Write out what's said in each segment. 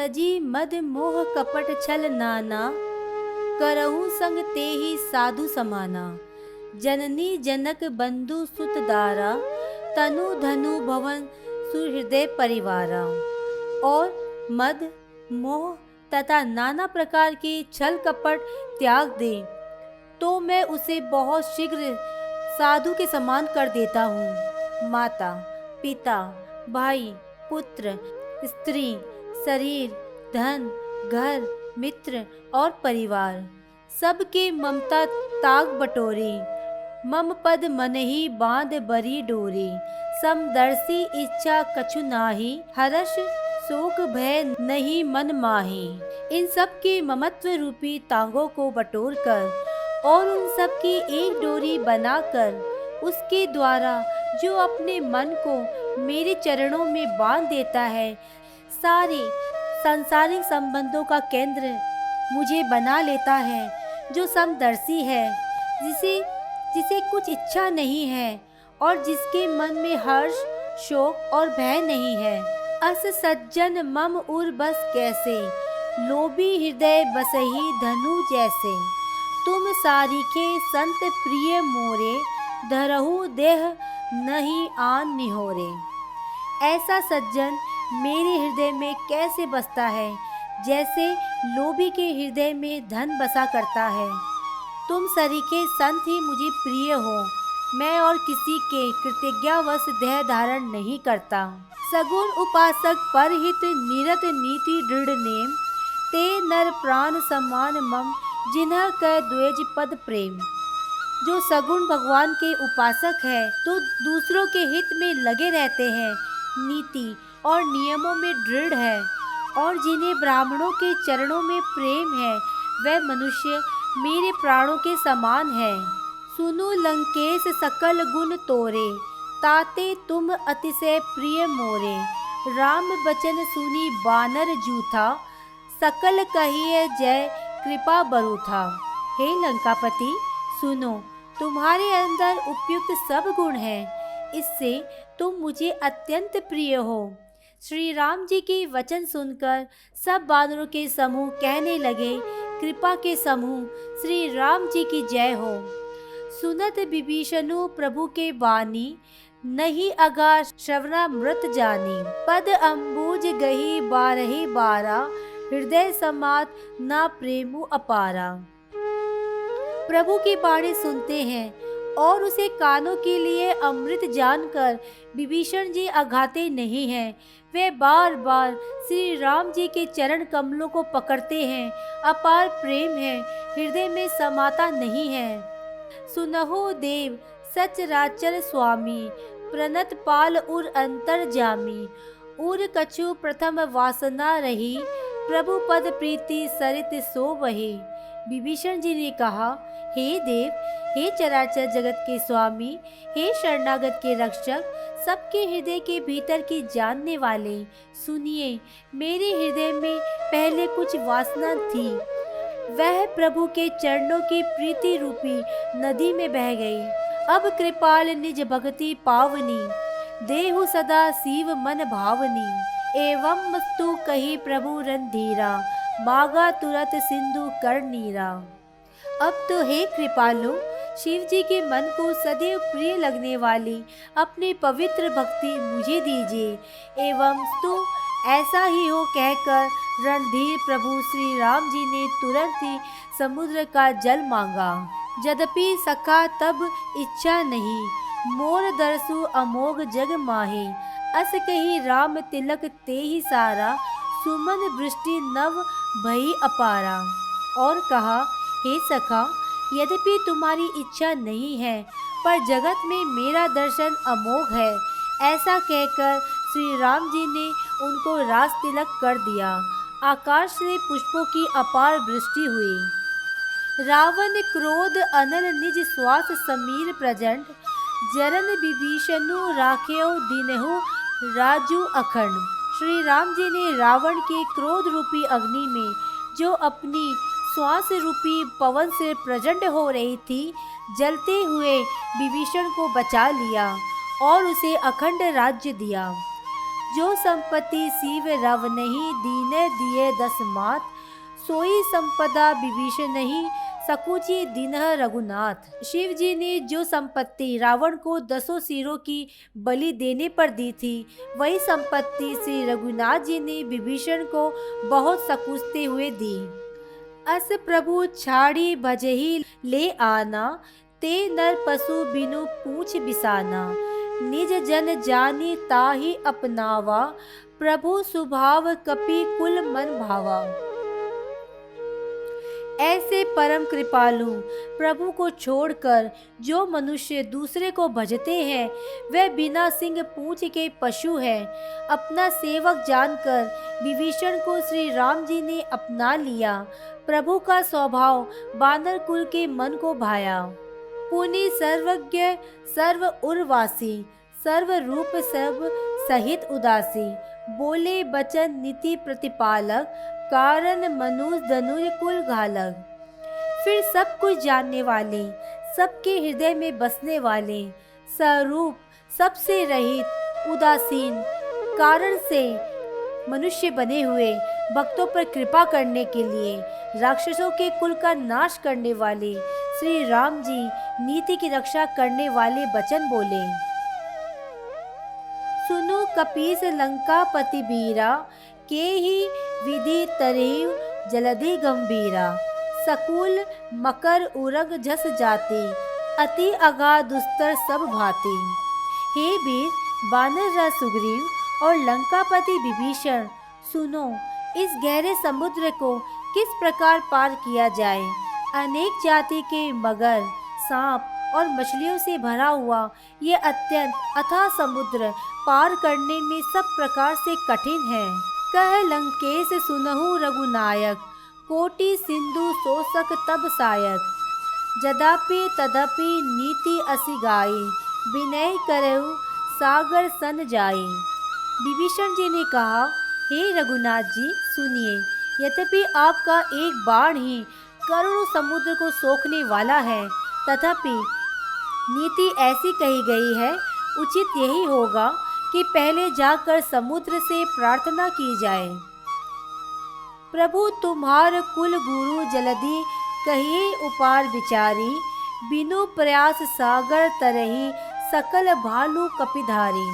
तजी मद मोह कपट छल नाना, करहु संग तेहि साधु समाना। जननी जनक बंधु सुत दारा, तनु धनु भवन सुहृदय परिवारा। और मद मोह तथा नाना प्रकार के छल कपट त्याग दे तो मैं उसे बहुत शीघ्र साधु के समान कर देता हूँ। माता, पिता, भाई, पुत्र, स्त्री, शरीर, धन, घर, मित्र और परिवार सबके ममता ताग बटोरी। मम पद मन ही बांध बरी डोरी, समदर्शी इच्छा कछु नाहि, हर्ष शोक भय नहीं मन माही। इन सब के ममत्व रूपी तांगों को बटोर कर और उन सब की एक डोरी बनाकर उसके द्वारा जो अपने मन को मेरे चरणों में बांध देता है, सारे सांसारिक संबंधों का केंद्र मुझे बना लेता है, जो समदर्शी है, जिसे कुछ इच्छा नहीं है और जिसके मन में हर्ष शोक और भय नहीं है। अस सज्जन मम उर बस कैसे, लोभी हृदय बसही धनु जैसे। तुम सारिके संत प्रिय मोरे, धरहु देह नहीं आन निहोरे। ऐसा सज्जन मेरे हृदय में कैसे बसता है, जैसे लोभी के हृदय में धन बसा करता है। तुम सरीखे संत ही मुझे प्रिय हो। मैं और किसी के कृतज्ञावश देह धारण नहीं करता। सगुण उपासक परहित निरत नीति दृढ़ नेम, ते नर प्राण समान मम जिन्ह क द्वेज पद प्रेम। जो सगुण भगवान के उपासक है तो दूसरों के हित में लगे रहते हैं, नीति और नियमों में दृढ़ है, और जिन्हें ब्राह्मणों के चरणों में प्रेम है, वह मनुष्य मेरे प्राणों के समान है। सुनु लंकेश सकल गुण तोरे, ताते तुम अतिशय प्रिय मोरे। राम बचन सुनी बानर जूथा, सकल कहिए जय कृपा बरूथा। हे लंकापति, सुनो, तुम्हारे अंदर उपयुक्त सब गुण हैं, इससे तुम मुझे अत्यंत प्रिय हो। श्री राम जी की वचन सुनकर सब बानरों के समूह कहने लगे, कृपा के समूह श्री राम जी की जय हो। सुनत विभीषणु प्रभु के बानी, नहीं अगा श्रवणामृत जानी। पद अम्बुज गही बारही बारा, हृदय समात ना प्रेमु अपारा। प्रभु की बाणी सुनते हैं और उसे कानों के लिए अमृत जानकर विभीषण जी अघाते नहीं हैं। वे बार बार श्री राम जी के चरण कमलों को पकड़ते हैं, अपार प्रेम है, हृदय में समाता नहीं है। सुनहो देव सचराचर स्वामी, प्रणत पाल उर अंतर जामी। उर कछु प्रथम वासना रही, प्रभु पद प्रीति सरित सो वही। विभीषण जी ने कहा, हे देव, हे चराचर जगत के स्वामी, हे शरणागत के रक्षक, सबके हृदय के भीतर की जानने वाले, सुनिए, मेरे हृदय में पहले कुछ वासना थी, वह प्रभु के चरणों की प्रीति रूपी नदी में बह गई। अब कृपाल निज भक्ति पावनी, देहु सदा शिव मन भावनी। एवं मस्तु कही प्रभु रणधीरा, मागा तुरत सिंधु कर नीरा। अब तो हे कृपालु, शिव जी के मन को सदैव प्रिय लगने वाली अपनी पवित्र भक्ति मुझे दीजिए। एवं स्तु ऐसा ही हो कहकर रणधीर प्रभु श्री राम जी ने तुरंत ही समुद्र का जल मांगा। यद्यपि सखा तब इच्छा नहीं, मोर दरसु अमोघ जग माही। अस कही राम तिलक ते ही सारा, सुमन वृष्टि नव भई अपारा। और कहा, हे सखा, यद्यपि तुम्हारी इच्छा नहीं है, पर जगत में मेरा दर्शन अमोघ है। ऐसा कहकर श्री राम जी ने उनको रास तिलक कर दिया। आकाश से पुष्पों की अपार वृष्टि हुई। रावण क्रोध अनल निज श्वास समीर प्रचंड, जरन विभीषणु राखेउ दिनहु राजू अखंड। श्री राम जी ने रावण के क्रोध रूपी अग्नि में, जो अपनी श्वास रूपी पवन से प्रचंड हो रही थी, जलते हुए विभीषण को बचा लिया और उसे अखंड राज्य दिया। जो संपत्ति शिव रव नहीं, दीने दिए 10 मात, सोई संपदा विभीषण नहीं, सकुची दीनह रघुनाथ। शिव जी ने जो संपत्ति रावण को 10 सिरों की बलि देने पर दी थी, वही संपत्ति श्री रघुनाथ जी ने विभीषण को बहुत सकुचते हुए दी। अस प्रभु छाड़ी भजही ले आना, ते नर पशु बिनु पूछ बिसाना, निज जन जानी ताहि अपनावा, प्रभु स्वभाव कपि कुल मन भावा। ऐसे परम कृपालु प्रभु को छोड़कर जो मनुष्य दूसरे को भजते हैं, वे बिना सिंह पूंछ के पशु हैं। अपना सेवक जानकर विभीषण को श्री राम जी ने अपना लिया। प्रभु का स्वभाव बानर कुल के मन को भाया। पुनि सर्वज्ञ सर्व उर्वासी, सर्व रूप सब सहित उदासी, बोले बचन नीति प्रतिपालक, कारण मनुज धनुज कुल घालक। फिर सब कुछ जानने वाले, सबके हृदय में बसने वाले, स्वरूप सबसे रहित, उदासीन, कारण से मनुष्य बने हुए, भक्तों पर कृपा करने के लिए, राक्षसों के कुल का नाश करने वाले श्री राम जी नीति की रक्षा करने वाले वचन बोले। सुनो कपीस लंकापति बीरा, के ही विधि तरेव जलधि गंभीरा, सकुल मकर उरग झस जाती, अति अगा दुस्तर सब भाती। हे वीर वानर राज सुग्रीव और लंकापति विभीषण, सुनो इस गहरे समुद्र को किस प्रकार पार किया जाए। अनेक जाति के मगर, सांप और मछलियों से भरा हुआ ये अत्यंत अथाह समुद्र पार करने में सब प्रकार से कठिन है। कह लंकेश सुनहु रघुनायक, कोटि सिंधु शोषक तब सायक, जदापि तदपि नीति असि गाई, विनय करहु सागर सन जाई। विभीषण जी ने कहा, हे रघुनाथ जी सुनिए, यद्यपि आपका एक बाण ही करोड़ों समुद्र को सोखने वाला है, तथापि नीति ऐसी कही गई है, उचित यही होगा कि पहले जाकर समुद्र से प्रार्थना की जाए। प्रभु तुम्हार कुल गुरु जलधि कहिए उपार विचारी, बिनु प्रयास सागर तरही सकल भालू कपिधारी।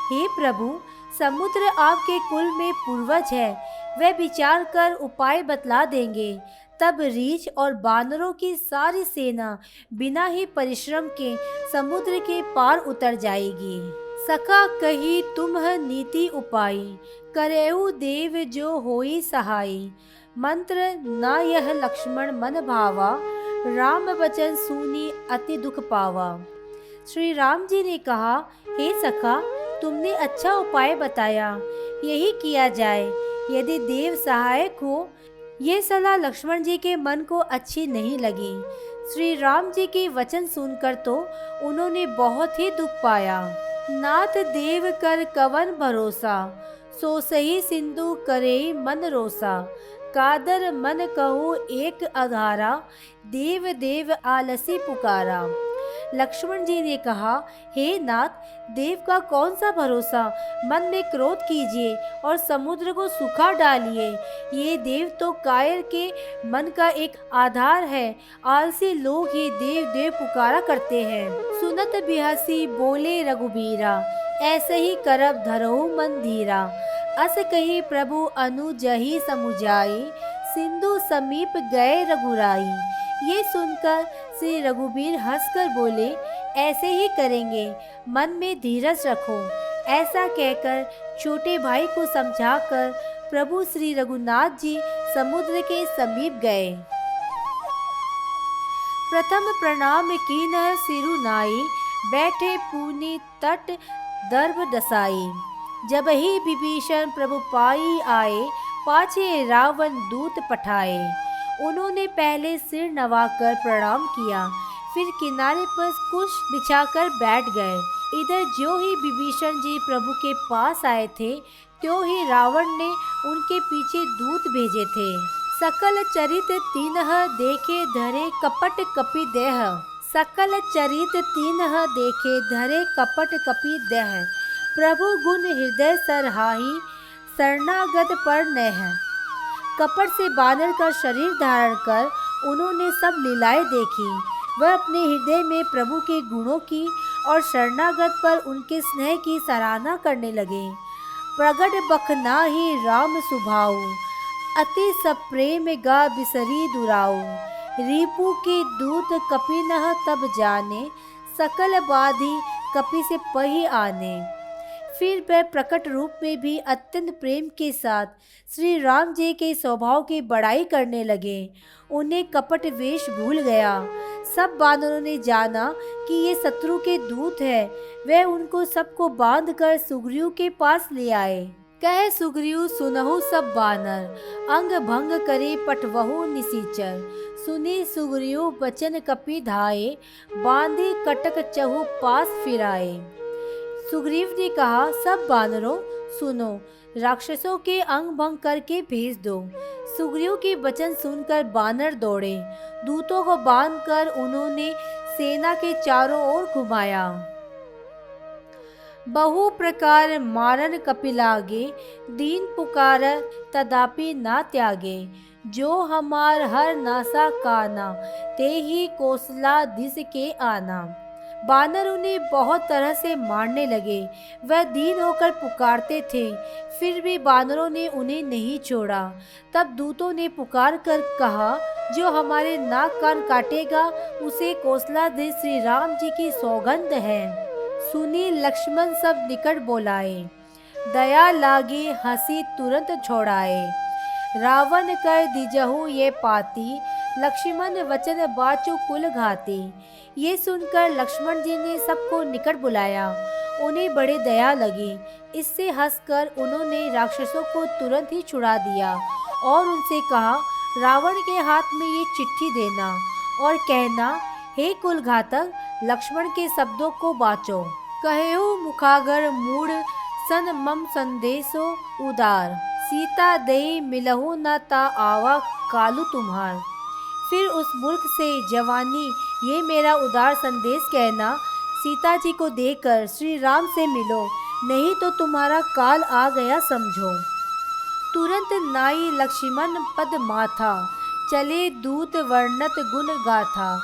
हे प्रभु, समुद्र आपके कुल में पूर्वज है, वे विचार कर उपाय बतला देंगे। तब रीछ और बानरों की सारी सेना बिना ही परिश्रम के समुद्र के पार उतर जाएगी। सखा कही तुम्ह नीति उपाई, करेऊ देव जो होई सहाई, मंत्र न यह लक्ष्मण मन भावा, राम वचन सुनी अति दुख पावा। श्री राम जी ने कहा, हे सखा, तुमने अच्छा उपाय बताया, यही किया जाए। यदि देव सहायक हो। ये सलाह लक्ष्मण जी के मन को अच्छी नहीं लगी। श्री राम जी के वचन सुनकर तो उन्होंने बहुत ही दुख पाया। नाथ देव कर कवन भरोसा, सो सही सिंधु करे मन रोसा, कादर मन कहो एक आधारा, देव देव आलसी पुकारा। लक्ष्मण जी ने कहा, हे नाथ, देव का कौन सा भरोसा, मन में क्रोध कीजिए और समुद्र को सुखा डालिए। ये देव तो कायर के मन का एक आधार है, आलसी लोग ही देव देव पुकारा करते हैं। सुनत बिहसी बोले रघुबीरा, ऐसे ही करब धरहु मन धीरा, अस कही प्रभु अनुजहि समुझाई, सिंधु समीप गए रघुराई। ये सुनकर श्री रघुबीर हंसकर बोले, ऐसे ही करेंगे, मन में धीरज रखो। ऐसा कहकर छोटे भाई को समझाकर प्रभु श्री रघुनाथ जी समुद्र के समीप गए। प्रथम प्रणाम कीन्ह सिरु नाई, बैठे पूनी तट दर्भ दसाई। जब ही विभीषण प्रभु पाई आए, पाछे रावण दूत पठाए। उन्होंने पहले सिर नवाकर प्रणाम किया, फिर किनारे पर कुश बिछाकर बैठ गए। इधर जो ही विभीषण जी प्रभु के पास आए थे, त्यों ही रावण ने उनके पीछे दूत भेजे थे। सकल चरित तीनह देखे धरे कपट कपि देह, सकल चरित तीनह देखे धरे कपट कपि देह। प्रभु गुण हृदय सरहाही, शरणागत पर नेह। कपट से बानर का शरीर धारण कर उन्होंने सब लीलाएं देखी। वह अपने हृदय में प्रभु के गुणों की और शरणागत पर उनके स्नेह की सराहना करने लगे। प्रगट बखनाहि राम सुभाऊ, अति सब प्रेम गा बिसरी दुराऊ। रिपु के दूत कपिनह तब जाने, सकल बाधि कपि से पही आने। फिर वह प्रकट रूप में भी अत्यंत प्रेम के साथ श्री राम जी के स्वभाव की बड़ाई करने लगे। उन्हें कपट वेश भूल गया। सब बानरों ने जाना कि ये शत्रु के दूत है। वह उनको सबको बांध कर सुग्रीव के पास ले आए। कह सुग्रीव सुनहु सब बानर, अंग भंग करे पटवहु निसीचर। सुने सुग्रीव बचन कपि धाये, बांधे कटक चहु पास फिराए। सुग्रीव ने कहा, सब बानरों सुनो, राक्षसों के अंग भंग करके भेज दो। सुग्रीव के वचन सुनकर बानर दौड़े। दूतों को बांधकर उन्होंने सेना के चारों ओर घुमाया। बहु प्रकार मारन कपिलागे, दीन पुकार तदापि ना त्यागे। जो हमार हर नासा काना, ते ही कौशला दिस के आना। बानर उन्हें बहुत तरह से मारने लगे। वह दीन होकर पुकारते थे, फिर भी बानरों ने उन्हें नहीं छोड़ा। तब दूतों ने पुकार कर कहा, जो हमारे नाक कान काटेगा उसे कौशला दे श्री राम जी की सौगंध है। सुनी लक्ष्मण सब निकट बोलाए, दया लागे हंसी तुरंत छोड़ाए। रावण कर दिजहु ये पाती, लक्ष्मण वचन बाचो कुल घाती। ये सुनकर लक्ष्मण जी ने सबको निकट बुलाया। उन्हें बड़े दया लगी। इससे हंसकर उन्होंने राक्षसों को तुरंत ही छुड़ा दिया और उनसे कहा, रावण के हाथ में ये चिट्ठी देना और कहना, हे कुल घातक, लक्ष्मण के शब्दों को बाचो। कहेहु मुखागर मूढ़, सन मम संदेशो उदार। सीता दे मिलहु न ता आवा, कालू तुम्हार। फिर उस मूर्ख से जवानी ये मेरा उदार संदेश कहना, सीता जी को देकर श्री राम से मिलो, नहीं तो तुम्हारा काल आ गया समझो। तुरंत नाई लक्ष्मण पद माथा, चले दूत वर्णत गुण गाथा।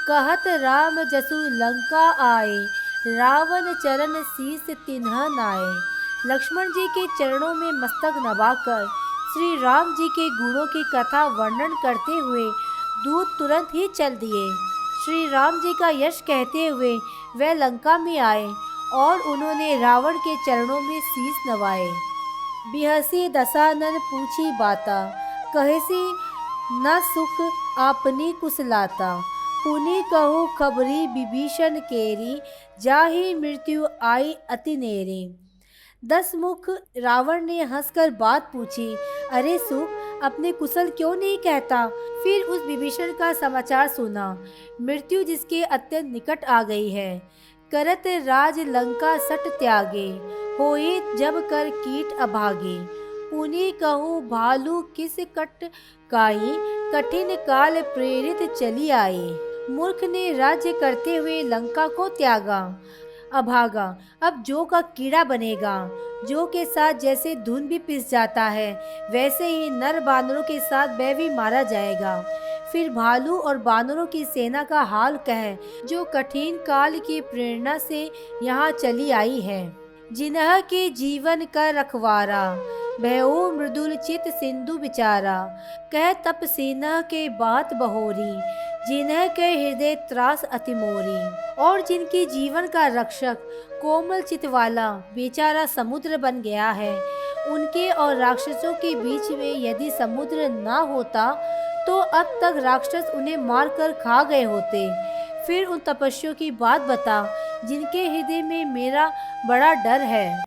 कहत राम जसु लंका आए, रावण चरण शीस तिन्ह नाए। लक्ष्मण जी के चरणों में मस्तक नवाकर श्री राम जी के गुणों की कथा वर्णन करते हुए दूत तुरंत ही चल दिए। श्री राम जी का यश कहते हुए वह लंका में आए और उन्होंने रावण के चरणों में शीस नवाए। बिहसी दशानन पूछी बाता, कहेसी न सुख आपनी कुशलाता। पुनि कहु खबरी विभीषण केरी, जाहि मृत्यु आई अति नेरी। 10 मुख रावण ने हंसकर बात पूछी, अरे सुख, अपने कुशल क्यों नहीं कहता। फिर उस विभीषण का समाचार सुना, मृत्यु जिसके अत्यंत निकट आ गई है। करत राज लंका सट त्यागे, होई जब कर कीट अभागे। पुनि कहूँ भालू किस कट काई, कठिन काल प्रेरित चली आई। मूर्ख ने राज्य करते हुए लंका को त्यागा, अभागा, अब जो का कीड़ा बनेगा। जो के साथ जैसे धुन भी पिस जाता है, वैसे ही नर बानरों के साथ वह भी मारा जाएगा। फिर भालू और बानरों की सेना का हाल कह, जो कठिन काल की प्रेरणा से यहाँ चली आई है। जिन्ह के जीवन का रखवारा, भयउ मृदुल चित सिंधु बिचारा। कह तप सेना के बात बहोरी, जिन्ह के हृदय त्रास अति मोरी। और जिनके जीवन का रक्षक कोमल चित वाला बेचारा समुद्र बन गया है, उनके और राक्षसों के बीच में यदि समुद्र ना होता तो अब तक राक्षस उन्हें मारकर खा गए होते। फिर उन तपस्वियों की बात बता, जिनके हृदय में मेरा बड़ा डर है।